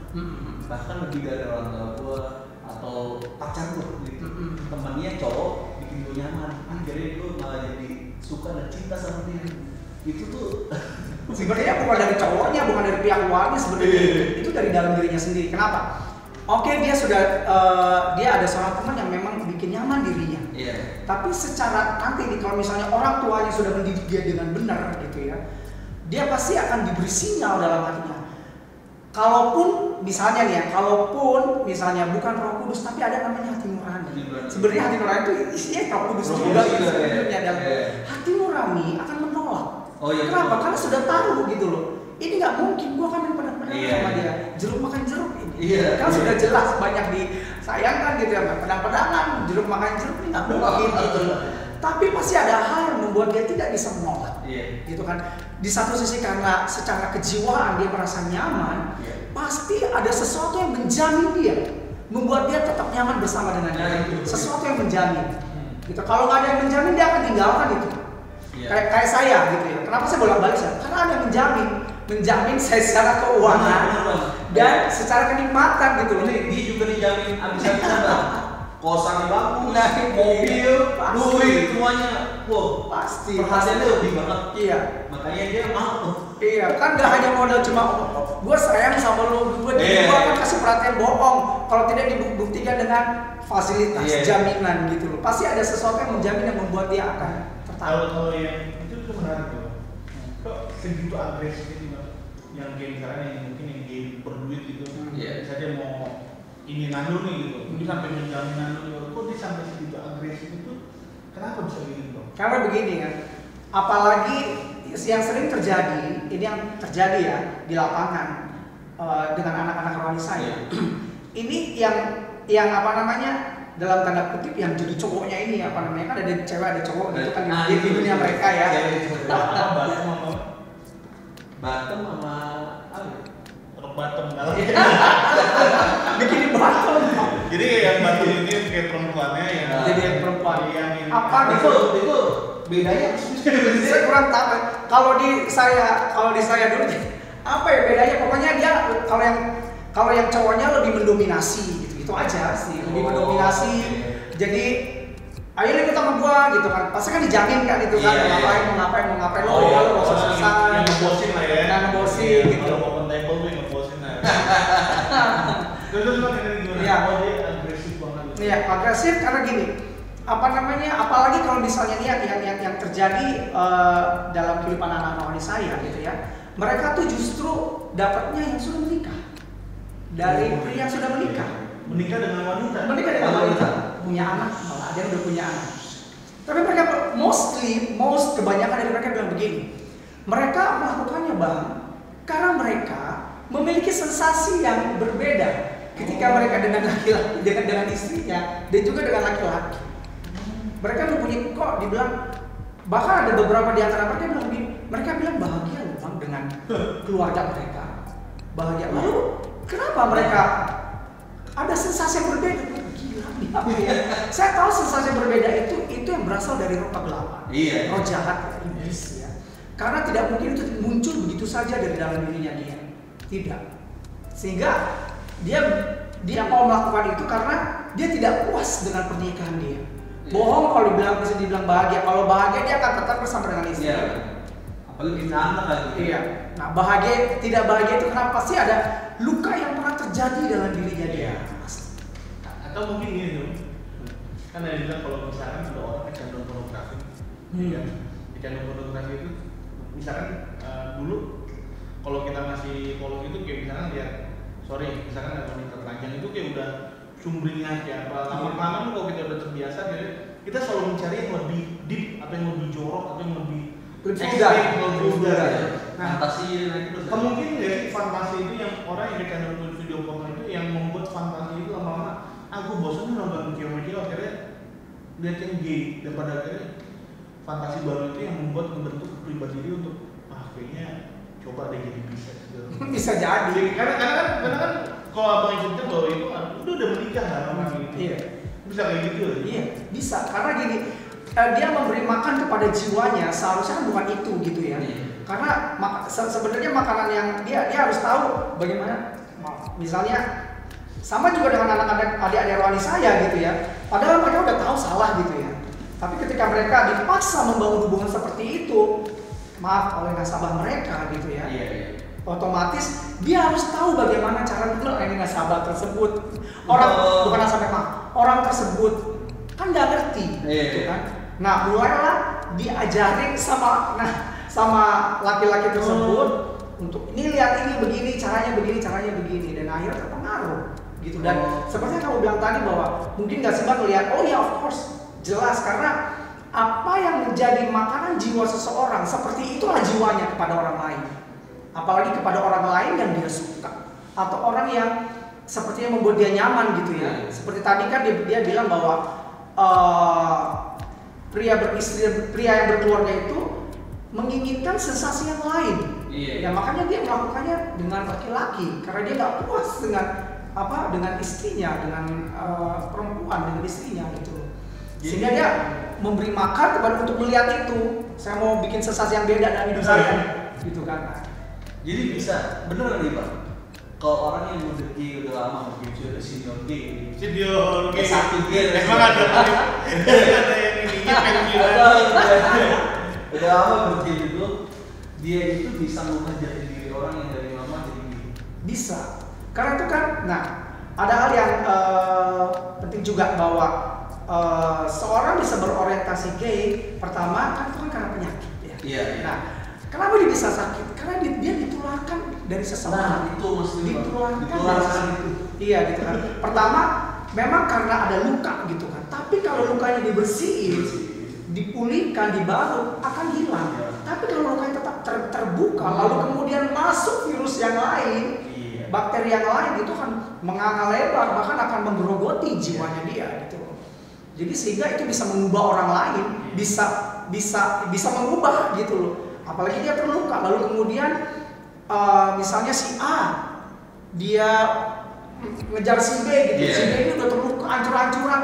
B: bahkan lebih dari orang tua gue atau pacar gue gitu. Temannya cowok bikin gue nyaman, akhirnya gue malah jadi suka dan cinta sama dia. Itu tuh
C: sebenarnya bukan dari cowoknya, bukan dari pihak luarnya sebenarnya. Itu dari dalam dirinya sendiri. Kenapa? Oke, dia ada seorang teman yang memang bikin nyaman dirinya. Tapi secara nanti kalau misalnya orang tuanya sudah mendidik dia dengan benar gitu ya, dia pasti akan diberi sinyal dalam hatinya. Kalaupun misalnya bukan Roh Kudus, tapi ada namanya hati nurani. Sebenarnya hati nurani itu isinya Roh Kudus juga gitu sebenarnya. Hati nurani akan menolak. Kenapa? Karena sudah tahu gitu loh. Ini nggak mungkin, gua akan main pedang-pedangan sama dia. Jeruk makan jeruk ini. Kan sudah jelas banyak disayangkan gitu ya, pedang-pedangan, jeruk makan jeruk ini nggak mungkin gitu. Tapi pasti ada hal yang membuat dia tidak bisa menolak. Gitu kan. Di satu sisi karena secara kejiwaan dia merasa nyaman, pasti ada sesuatu yang menjamin dia, membuat dia tetap nyaman bersama dengan dia. Sesuatu yang menjamin. Gitu. Kalau nggak ada yang menjamin, dia akan tinggalkan itu. Kayak saya gitu ya. Kenapa saya bolak-balik saya? Karena ada yang menjamin saya secara keuangan dan secara kenikmatan gitu loh.
B: Dia juga dijamin abis-abisan Bang. Kosan bagus, mobil, duit, semuanya. Wow,
C: pasti.
B: Perhatiannya lebih banget.
C: Iya.
B: Makanya dia mau.
C: Iya, kan nggak hanya modal cuma gue sayang sama lo, gue kan kasih perhatian bohong. Kalau tidak dibuktikan dengan fasilitas, jaminan gitu loh. Pasti ada sesuatu yang menjamin yang membuat dia akan tertarik.
A: Kalau yang itu menarik tuh. Kok segitu agresifnya yang game misalnya yang mungkin yang game berduit gitu. Bisa dia mau ini nando nih gitu. Dia sampai menjamin nando gitu. Kok dia sampai segitu agresif itu? Kenapa bisa begitu?
C: Karena begini kan. Apalagi yang sering terjadi, ini yang terjadi ya di lapangan dengan anak-anak rohani saya. Ini yang apa namanya dalam tanda kutip yang jadi cowoknya ini apa namanya kan ada cewek ada cowok gitu kan di dunia mereka ya.
B: Bottom sama
A: bottom kalau
C: bikin bottom.
A: Jadi yang bottom ini kayak perempuannya ya.
C: Jadi yang perempuan
A: yang
C: apa
B: itu bedanya?
C: Saya kurang tahu. Kalau di saya dulu apa ya bedanya? Pokoknya dia kalau yang cowoknya lebih mendominasi gitu aja sih, lebih mendominasi. Jadi ayo ikut sama gua gitu kan. Pasti kan dijamin kan itu kan mau ngapain lo enggak usah susah.
A: Yang ngebosin lah ya.
C: Yang ngebosin gitu.
A: Kalau open table tuh ngebosin lah. Terus kan ini gimana?
C: Iya.
A: Oh dia agresif banget.
C: Iya, agresif karena gini. Apa namanya? Apalagi kalau misalnya nih yang terjadi dalam kehidupan anak rohani saya gitu ya. Mereka tuh justru dapatnya yang sudah menikah. Dari pria yang sudah menikah.
A: Menikah dengan wanita.
C: Punya anak, malah dia udah punya anak. Tapi mereka kebanyakan dari mereka bilang begini. Mereka melakukannya Bang, karena mereka memiliki sensasi yang berbeda ketika mereka dengan laki-laki, dengan istrinya, dan juga dengan laki-laki. Mereka mempunyai kok dibilang, bahkan ada beberapa di antara mereka bilang begini, mereka bilang bahagia loh Bang dengan keluarga mereka, bahagia. Lalu kenapa mereka ada sensasi yang berbeda? Saya tahu sensasi berbeda itu yang berasal dari roh kegelapan, roh jahat, iblis ya. Karena tidak mungkin itu muncul begitu saja dari dalam dirinya dia, tidak. Sehingga dia mau melakukan itu karena dia tidak puas dengan pernikahan dia. Bohong kalau dibilang bahagia. Kalau bahagia dia akan tetap bersama dengan istri.
B: Apalagi anak lagi.
C: Iya. Nah tidak bahagia itu kenapa? Pasti ada luka yang pernah terjadi dalam dirinya dia.
A: Atau mungkin gini dong, kan ada bilang kalau misalkan ada orang kecanduan pornografi, ya, kecanduan pornografi itu, misalkan dulu kalau kita masih follow itu kayak misalkan ada wanita telanjang itu kayak udah sumringah ya apa lama-lama kalau kita udah terbiasa kita selalu mencari yang lebih deep atau yang lebih jorok atau yang lebih ekstrim, lebih vulgar ya. Nah,
B: fantasi
A: kemungkinan nggak sih fantasi itu yang orang yang kecanduan video porno itu yang membuat fantasi itu lama-lama aku bosan nonton video akhirnya lihat yang gay dan pada akhirnya fantasi baru itu yang membuat membentuk kepribadian dia untuk kayaknya coba deh jadi bisex gitu.
C: Bisa jadi
A: karena kan kalau abang cerita bahwa itu udah menikah kan orang itu.
C: Iya.
A: Bisa kayak gitu.
C: Iya, bisa karena gini dia memberi makan kepada jiwanya seharusnya kan bukan itu gitu ya. Karena sebenarnya makanan yang dia harus tahu bagaimana misalnya sama juga dengan adik-adik rohani saya gitu ya. Padahal mereka udah tahu salah gitu ya. Tapi ketika mereka dipaksa membangun hubungan seperti itu, maaf oleh nasabah mereka gitu ya. Otomatis dia harus tahu bagaimana cara melayani nasabah tersebut. Bukan nasabah orang tersebut kan nggak ngerti gitu kan. Nah mulailah diajarin sama laki-laki tersebut untuk ini lihat ini begini caranya begini dan akhirnya terpengaruh. Gitu dan seperti yang kamu bilang tadi bahwa mungkin nggak sempat melihat of course jelas karena apa yang menjadi makanan jiwa seseorang seperti itulah jiwanya kepada orang lain, apalagi kepada orang lain yang dia suka atau orang yang sepertinya membuat dia nyaman gitu ya. Seperti tadi kan dia bilang bahwa pria yang berkeluarga itu menginginkan sensasi yang lain. Ya makanya dia melakukannya dengan laki-laki karena dia nggak puas dengan istrinya, dengan perempuan, dengan istrinya gitu. Sehingga dia memberi makan kepada untuk melihat itu. Saya mau bikin sensasi yang beda dalam hidup saya, gitu kan.
B: Jadi bisa, bener nih Pak. Kalau orang yang udah gay udah lama mungkin sudah senior gay,
A: satu gay, emang ada yang ininya
B: udah lama bergay itu, dia itu bisa mengubah jati diri orang yang dari lama jadi gay.
C: Bisa, karena itu kan, nah ada hal yang penting juga bahwa seorang bisa berorientasi gay, pertama kan itu kan karena penyakit ya.
B: Iya.
C: Nah, kenapa dia bisa sakit? Karena dia ditularkan dari seseorang.
B: Nah, itu maksudnya.
C: Ditularkan itu. Iya gitu kan. Pertama, memang karena ada luka gitu kan. Tapi kalau lukanya dibersihin, dipulihkan, dibalut, akan hilang. Tapi kalau lukanya tetap terbuka, lalu kemudian masuk virus yang lain, bakteri yang lain itu kan menganga lebar, bahkan akan menggerogoti jiwanya dia gitu. Jadi sehingga itu bisa mengubah orang lain, bisa mengubah gitu loh. Apalagi dia terluka, lalu kemudian misalnya si A dia ngejar si B gitu, si B ini udah terluka hancur-hancuran,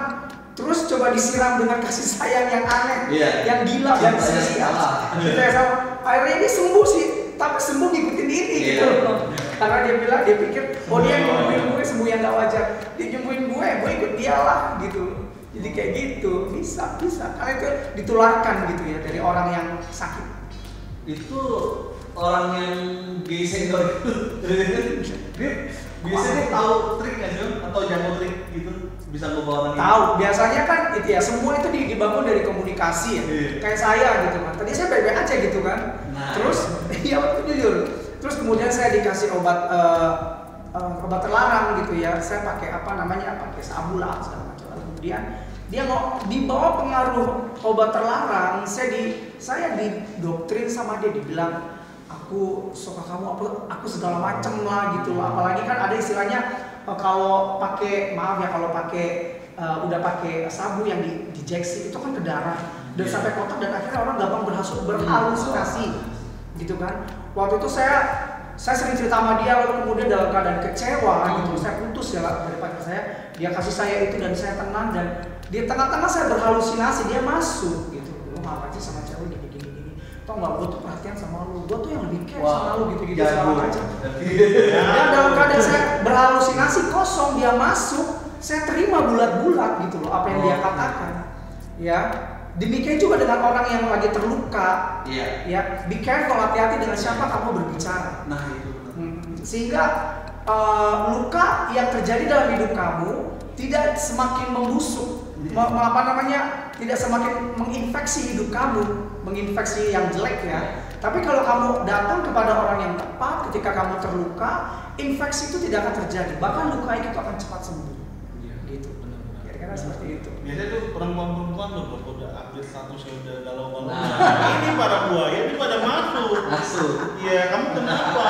C: terus coba disiram dengan kasih sayang yang aneh, yang gila dan sia-sia. Gitu ya, akhirnya ini sembuh sih, tapi sembuh ngikutin ini gitu loh. Karena dia pikir, oh dia nyembuhin gue sembuh yang gak wajar, dia nyembuhin gue ikut dia lah gitu. Jadi kayak gitu, bisa. Karena itu ditularkan gitu ya dari orang yang sakit.
B: Itu orang yang gay senior itu, dia biasanya tahu trik nggak sih atau jago trik gitu bisa ngubah orang?
C: Tahu, biasanya kan itu ya semua itu dibangun dari komunikasi ya. Kayak saya gitu kan. Tadi saya baik-baik aja gitu kan. Terus iya jujur. Terus kemudian saya dikasih obat terlarang gitu ya. Saya pakai pakai sabu lah segala macam. Kemudian dia di bawah pengaruh obat terlarang, saya didoktrin sama dia, dibilang aku suka kamu, aku segala macem lah gitu. Apalagi kan ada istilahnya kalau pakai udah pakai sabu yang diinjeksi itu kan ke darah dan sampai kotak dan akhirnya orang gampang berhalusinasi gitu kan. Waktu itu saya sering cerita sama dia, lalu kemudian dalam keadaan kecewa gitu, saya putus ya dari pacar saya, dia kasih saya itu dan saya tenang, dan di tengah-tengah saya berhalusinasi dia masuk gitu, lu ngapain sih sama cewek gini, tau nggak, gue tuh perhatian sama lu, gue tuh yang lebih care sama lu gitu segala macam. Dan dalam keadaan saya berhalusinasi kosong, dia masuk, saya terima bulat-bulat gitu loh apa yang dia katakan, ya. Demikian juga dengan orang yang lagi terluka, ya, be careful, hati-hati dengan siapa kamu berbicara.
B: Nah itu.
C: Sehingga luka yang terjadi dalam hidup kamu tidak semakin membusuk, tidak semakin menginfeksi hidup kamu, menginfeksi yang jelek ya. Tapi kalau kamu datang kepada orang yang tepat ketika kamu terluka, infeksi itu tidak akan terjadi, bahkan luka itu akan cepat sembuh. Gitu. Kira-kira seperti itu.
A: Biasanya tuh perempuan loh udah update statusnya udah galau-galau. Ini para buaya ini pada masuk. Iya, kamu kenapa?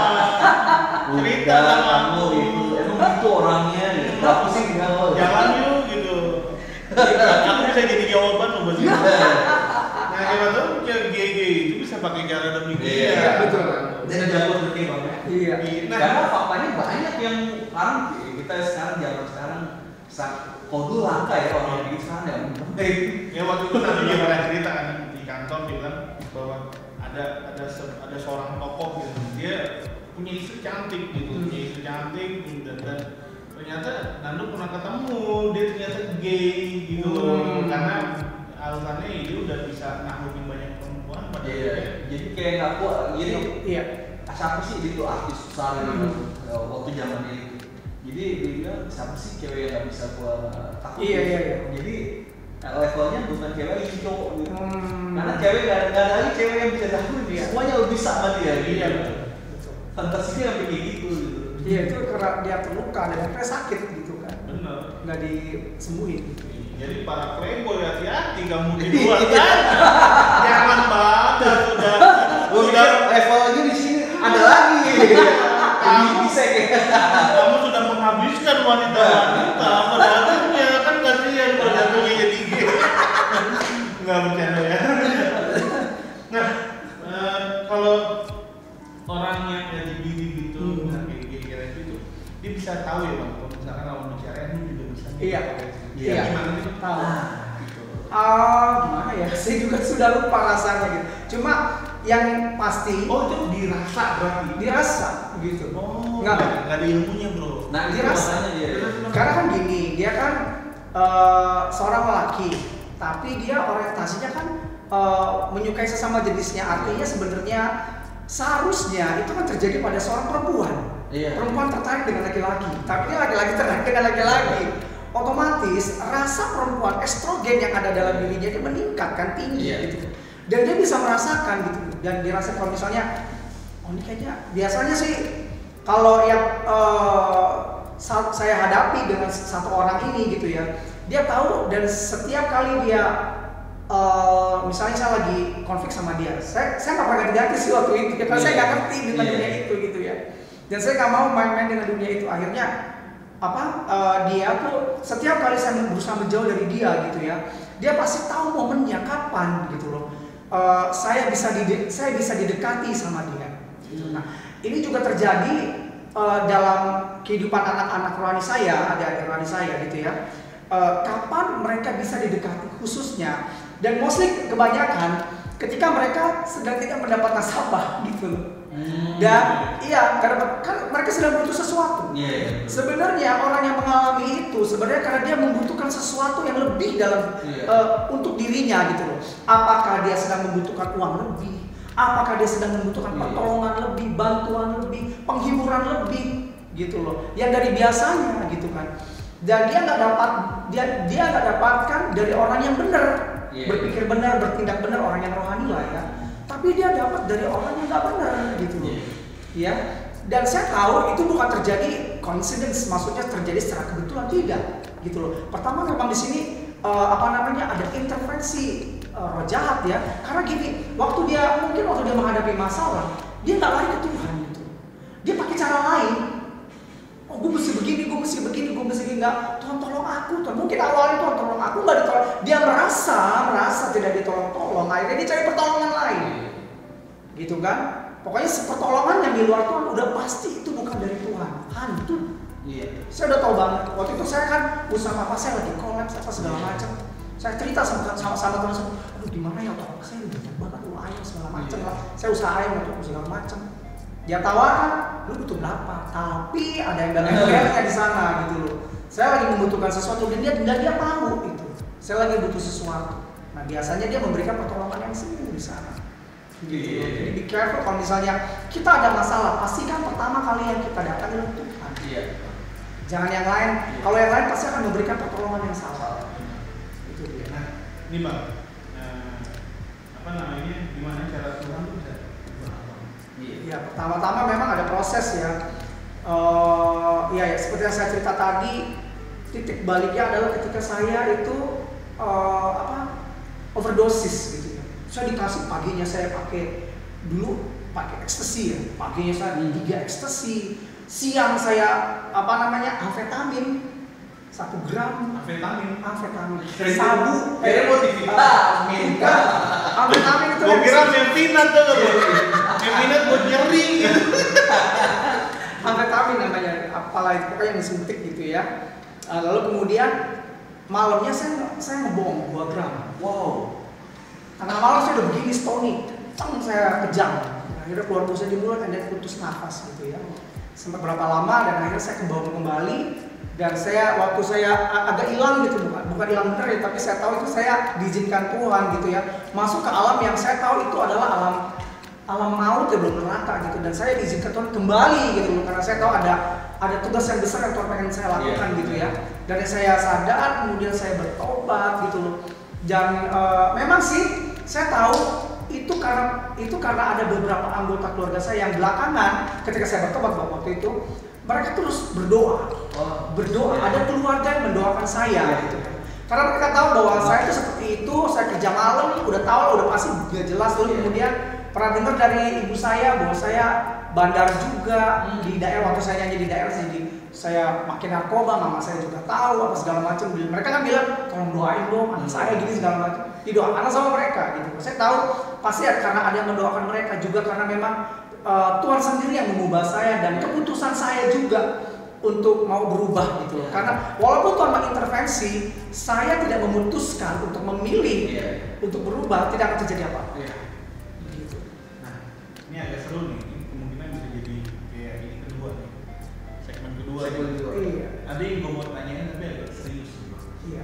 A: Cerita sama
B: kamu itu, emang itu orangnya. Aku sih galau.
A: Jangan yuk gitu. Aku bisa jadi jawaban loh buat itu. Nah, gimana tuh gay itu bisa pakai cara demi dia.
C: Iya, betul.
B: Dan jago berarti Bang.
C: Iya.
B: Karena faktanya banyak yang sekarang kita zaman sekarang kalau dulu langka ya orang yang bikin sekarang
A: ya waktu itu nanti dia pernah cerita kan di kantor, dia bilang bahwa ada seorang tokoh gitu, dia punya istri cantik gitu, dan ternyata Nando pernah ketemu, dia ternyata gay gitu karena alasannya dia udah bisa naklukin banyak perempuan pada
B: jadi kayak aku siapa sih dia tuh artis besar waktu zaman itu. Jadi dia bilang siapa sih cewek yang gak bisa gua takut.
C: Iya.
B: Jadi levelnya bukan cewek lagi cowok gitu. Karena cewek gak ada lagi cewek yang bisa takut, semuanya lebih sama dia.
C: Iya.
B: Fantasinya sampai kayak gitu.
C: Iya, itu karena dia terluka dan akhirnya sakit gitu kan.
A: Benar.
C: Nggak disembuhin.
A: Jadi para playboy hati-hati kamu di luar kan. Jangan banget udah
B: levelnya di sini ada lagi.
A: Kamu sudah menghabiskan wanita pada akhirnya kan kasihan pada jatuhnya jadi gay. Nggak bercanda ya. Nah, kalau orang yang LGBT gitu, kira-kira itu, dia bisa tahu ya bang, kalau misalkan lawan bicara ini juga bisa.
C: Iya.
A: Gimana sih?
C: Tahu.
A: Gitu.
C: Gimana ya? Saya juga sudah lupa rasanya gitu. Cuma yang pasti.
A: Oh itu dirasa berarti?
C: Dirasa gitu.
A: Oh.
C: Nggak
A: ada ilmunya bro.
B: Nah itu
C: dirasa.
B: makanya dia.
C: Karena kan gini, dia kan seorang lelaki, tapi dia orientasinya kan menyukai sesama jenisnya. Artinya sebenarnya seharusnya itu kan terjadi pada seorang perempuan.
B: Iya.
C: Perempuan tertarik dengan laki-laki, tapi dia laki-laki tertarik dengan laki-laki. Otomatis rasa perempuan, estrogen yang ada dalam dirinya dia meningkat kan, tinggi gitu. Dan dia bisa merasakan gitu. Dan dirasa kalau misalnya, oh ini kayaknya biasanya sih kalau yang saya hadapi dengan satu orang ini gitu ya, dia tahu dan setiap kali dia misalnya saya lagi konflik sama dia, saya nggak pernah ganti sih waktu itu, karena saya nggak ngerti dengan dunia itu gitu ya, dan saya nggak mau main-main dengan dunia itu. Akhirnya dia tuh setiap kali saya berusaha menjauh dari dia gitu ya, dia pasti tahu momennya kapan gitu loh. Saya bisa didekati sama dia. Gitu. Nah ini juga terjadi dalam kehidupan anak-anak rohani saya, adik-adik rohani saya gitu ya. Kapan mereka bisa didekati khususnya, dan mostly kebanyakan ketika mereka sedang tidak mendapat nasabah gitu loh. Dan iya, karena kan mereka sedang butuh sesuatu. Sebenarnya orang yang mengalami itu sebenarnya karena dia membutuhkan sesuatu yang lebih dalam untuk dirinya gitu loh. Apakah dia sedang membutuhkan uang lebih? Apakah dia sedang membutuhkan pertolongan lebih, bantuan lebih, penghiburan lebih gitu loh. Yang dari biasanya gitu kan. Dan dia nggak dapatkan dari orang yang benar, berpikir benar, bertindak benar, orang yang rohani lah ya. Tapi dia dapat dari orang yang nggak benar gitu loh. Ya. Dan saya tahu itu bukan terjadi coincidence, maksudnya terjadi secara kebetulan, tidak gitu loh. Pertama memang di sini ada intervensi roh jahat ya. Karena gini, waktu dia menghadapi masalah, dia nggak lari ke Tuhan gitu. Dia pakai cara lain. Oh, gue mesti begini, enggak. Tuhan tolong aku, Tuhan. Mungkin awalnya Tuhan tolong aku, nggak ditolong. Dia merasa tidak ditolong-tolong. Akhirnya dia cari pertolongan lain, gitu kan? Pokoknya pertolongan yang di luar Tuhan udah pasti itu bukan dari Tuhan, hantu. Saya udah tahu banget. Waktu itu saya kan usaha apa, saya lagi kolaps apa segala macam. Saya cerita sama teman saya, aduh gimana ya, tolong saya udah banget ayam segala macam lah. Saya usaha ayam untuk segala macam. Dia tawarkan, lu butuh berapa? Tapi ada yang bela-belanya di sana gitu loh. Saya lagi membutuhkan sesuatu dan dia tahu itu. Saya lagi butuh sesuatu. Nah biasanya dia memberikan pertolongan yang semu di sana. Gitu. Jadi be careful kalau misalnya kita ada masalah, pastikan pertama kali yang kita datang adalah Tuhan. Jangan yang lain. Kalau yang lain pasti akan memberikan pertolongan yang salah. Itu dia.
A: Nah, ini bang, gimana cara Tuhan tuh bisa?
C: Ya pertama-tama memang ada proses ya. Seperti yang saya cerita tadi, titik baliknya adalah ketika saya itu overdosis gitu ya. Saya dikasih paginya saya pakai ekstasi ya. Paginya saya 3 ekstasi. Siang saya amfetamin 1 gram. Amfetamin. Sabu.
A: Mau divitamin.
C: Amfetamin itu.
A: Gue kira memfinat tuh. Memfinat buat nyeri gitu.
C: Amfetamin namanya, apalah itu pokoknya yang disuntik gitu ya. Lalu kemudian malamnya saya ngebom 2 gram. Wow. Tengah malam saya udah begini stony, saya kejang. Akhirnya keluar busa di mulut dan putus nafas gitu ya. Sampai berapa lama dan akhirnya saya kebawa kembali. Dan waktu saya agak hilang gitu, bukan hilang bener ya, tapi saya tahu itu saya diizinkan Tuhan gitu ya, masuk ke alam yang saya tahu itu adalah alam maut ya, belum neraka gitu. Dan saya diizinkan Tuhan kembali gitu loh, karena saya tahu ada tugas yang besar yang Tuhan pengen saya lakukan gitu ya. Dan saya sadar, kemudian saya bertobat gitu loh. Dan memang sih saya tahu itu karena ada beberapa anggota keluarga saya yang belakangan ketika saya bertobat waktu itu, mereka terus berdoa. Ada keluarga yang mendoakan saya gitu. Karena mereka tahu bahwa saya itu seperti itu, saya kerja malam, udah pasti gak jelas. Lalu kemudian pernah dengar dari ibu saya bahwa saya bandar juga di daerah, waktu saya nyanyi di daerah saya makin narkoba, mama saya juga tahu apa segala macam. Mereka kan bilang tolong doain dong anak saya gini segala macam. Didoakan sama mereka gitu. Saya tahu pasti karena ada yang mendoakan mereka juga karena memang Tuhan sendiri yang mengubah saya dan keputusan saya juga untuk mau berubah gitu. Karena walaupun Tuhan mengintervensi, saya tidak memutuskan untuk memilih untuk berubah, tidak akan terjadi apa-apa. Gitu.
A: Nah, ini agak seru nih. Ini kemungkinan bisa jadi kayak ini kedua nih. Segmen kedua.
C: Iya.
A: Ada yang gue mau tanyain tapi agak serius.
C: Iya.